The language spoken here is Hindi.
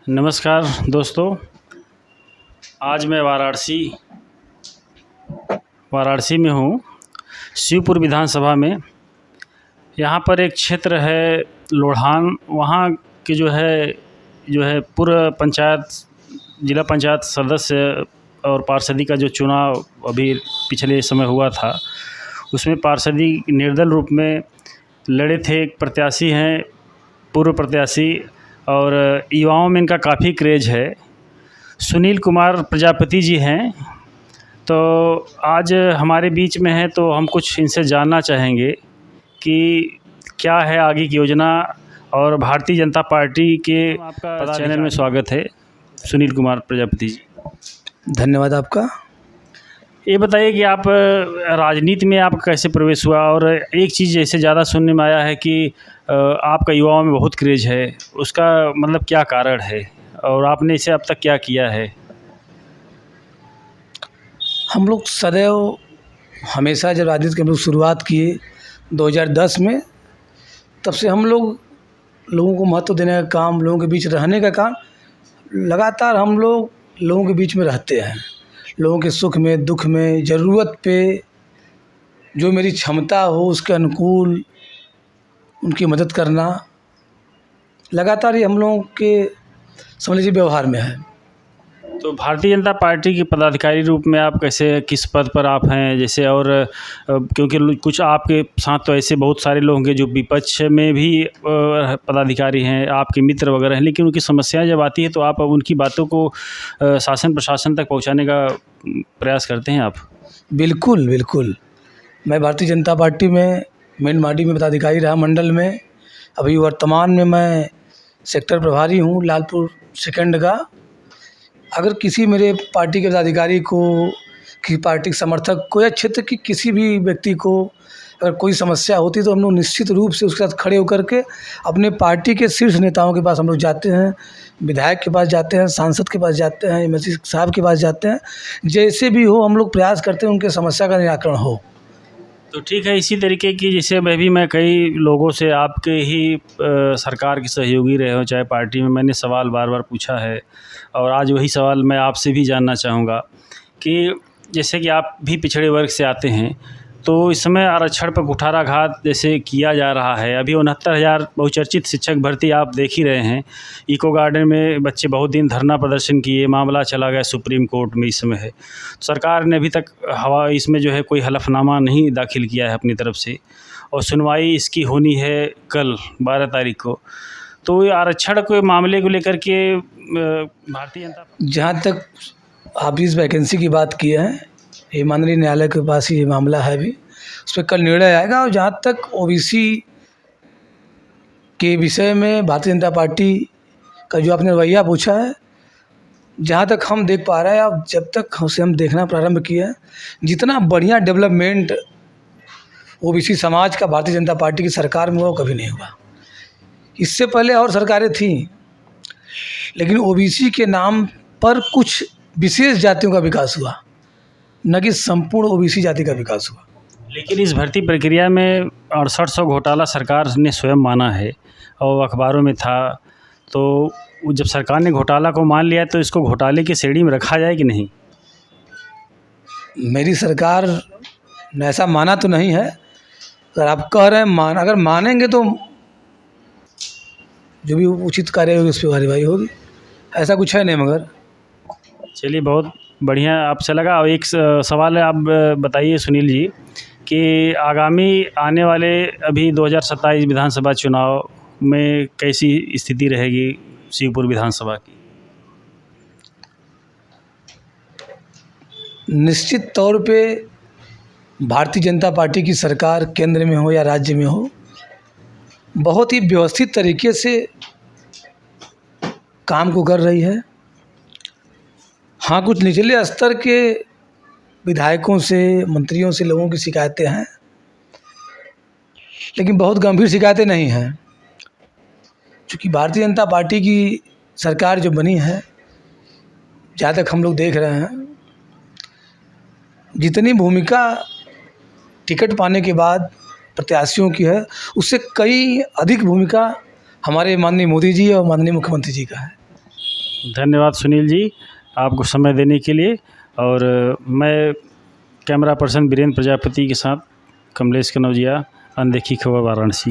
नमस्कार दोस्तों। आज मैं वाराणसी में हूँ, शिवपुर विधानसभा में। यहाँ पर एक क्षेत्र है लोढ़ान, वहाँ के जो है पूर्व पंचायत, जिला पंचायत सदस्य और पार्षदी का जो चुनाव अभी पिछले समय हुआ था, उसमें पार्षदी निर्दल रूप में लड़े थे। एक प्रत्याशी हैं, पूर्व प्रत्याशी, और युवाओं में इनका काफ़ी क्रेज़ है। सुनील कुमार प्रजापति जी हैं, तो आज हमारे बीच में हैं, तो हम कुछ इनसे जानना चाहेंगे कि क्या है आगे की योजना। और भारतीय जनता पार्टी के आपका चैनल में स्वागत है, सुनील कुमार प्रजापति जी। धन्यवाद आपका। ये बताइए कि आप राजनीति में आपका कैसे प्रवेश हुआ, और एक चीज़ जैसे ज़्यादा सुनने में आया है कि आपका युवाओं में बहुत क्रेज़ है, उसका मतलब क्या कारण है और आपने इसे अब तक क्या किया है? हम लोग सदैव हमेशा जब राजनीति की हम लोग शुरुआत किए 2010 में, तब से हम लोगों को महत्व देने का काम, लोगों के बीच रहने का काम, लगातार हम लोग लोगों के बीच में रहते हैं। लोगों के सुख में, दुख में, ज़रूरत पे जो मेरी क्षमता हो उसके अनुकूल उनकी मदद करना, लगातार ये हम लोगों के समझ लीजिए व्यवहार में है। तो भारतीय जनता पार्टी के पदाधिकारी रूप में आप कैसे, किस पद पर आप हैं जैसे? और क्योंकि कुछ आपके साथ तो ऐसे बहुत सारे लोग होंगे जो विपक्ष में भी पदाधिकारी हैं, आपके मित्र वगैरह हैं, लेकिन उनकी समस्याएं जब आती है तो आप उनकी बातों को शासन प्रशासन तक पहुंचाने का प्रयास करते हैं आप? बिल्कुल बिल्कुल। मैं भारतीय जनता पार्टी में मेन माडी में पदाधिकारी रहा, मंडल में। अभी वर्तमान में मैं सेक्टर प्रभारी हूँ लालपुर सेकंड का। अगर किसी मेरे पार्टी के पदाधिकारी को, किसी पार्टी के समर्थक को या क्षेत्र की किसी भी व्यक्ति को अगर कोई समस्या होती है तो हम लोग निश्चित रूप से उसके साथ खड़े होकर के अपने पार्टी के शीर्ष नेताओं के पास हम लोग जाते हैं, विधायक के पास जाते हैं, सांसद के पास जाते हैं, एमएलसी साहब के पास जाते हैं। जैसे भी हो हम लोग प्रयास करते हैं उनके समस्या का निराकरण हो। तो ठीक है, इसी तरीके की जैसे मैं कई लोगों से आपके ही सरकार के सहयोगी रहे हो, चाहे पार्टी में, मैंने सवाल बार बार पूछा है, और आज वही सवाल मैं आपसे भी जानना चाहूँगा कि जैसे कि आप भी पिछड़े वर्ग से आते हैं, तो इस समय आरक्षण पर कुठाराघात जैसे किया जा रहा है। अभी 69,000 बहुचर्चित शिक्षक भर्ती आप देख ही रहे हैं। इको गार्डन में बच्चे बहुत दिन धरना प्रदर्शन किए, मामला चला गया सुप्रीम कोर्ट में, इस समय है। सरकार ने अभी तक इसमें जो है कोई हलफनामा नहीं दाखिल किया है अपनी तरफ से, और सुनवाई इसकी होनी है कल 12 तारीख को। तो ये आरक्षण के मामले को लेकर के भारतीय जनता, जहाँ तक आप इस वैकेंसी की बात की है, ये माननीय न्यायालय के पास ही ये मामला है, अभी उस पर कल निर्णय आएगा। और जहाँ तक ओबीसी के विषय में भारतीय जनता पार्टी का जो आपने रवैया पूछा है, जहाँ तक हम देख पा रहे हैं, अब जब तक उसे हम देखना प्रारंभ किए हैं, जितना बढ़िया डेवलपमेंट ओबीसी समाज का भारतीय जनता पार्टी की सरकार में हुआ वो कभी नहीं हुआ। इससे पहले और सरकारें थीं, लेकिन ओबीसी के नाम पर कुछ विशेष जातियों का विकास हुआ, न कि संपूर्ण ओबीसी जाति का विकास हुआ। लेकिन इस भर्ती प्रक्रिया में 6800 घोटाला सरकार ने स्वयं माना है और अखबारों में था। तो जब सरकार ने घोटाला को मान लिया तो इसको घोटाले की श्रेणी में रखा जाए कि नहीं? मेरी सरकार ने ऐसा माना तो नहीं है। अगर आप कह रहे हैं अगर मानेंगे तो जो भी उचित कार्य होगी उस पर कार्यवाही होगी। ऐसा कुछ है नहीं। मगर चलिए, बहुत बढ़िया आपसे लगा। और एक सवाल है, आप बताइए सुनील जी कि आगामी आने वाले अभी 2027 विधानसभा चुनाव में कैसी स्थिति रहेगी शिवपुर विधानसभा की? निश्चित तौर पे भारतीय जनता पार्टी की सरकार केंद्र में हो या राज्य में हो, बहुत ही व्यवस्थित तरीके से काम को कर रही है। हाँ, कुछ निचले स्तर के विधायकों से, मंत्रियों से लोगों की शिकायतें हैं, लेकिन बहुत गंभीर शिकायतें नहीं हैं। क्योंकि भारतीय जनता पार्टी की सरकार जो बनी है, जहाँ तक हम लोग देख रहे हैं, जितनी भूमिका टिकट पाने के बाद प्रत्याशियों की है, उससे कई अधिक भूमिका हमारे माननीय मोदी जी और माननीय मुख्यमंत्री जी का है। धन्यवाद सुनील जी, आपको समय देने के लिए। और मैं कैमरा पर्सन वीरेंद्र प्रजापति के साथ कमलेश कनौजिया, अनदेखी खबर वाराणसी।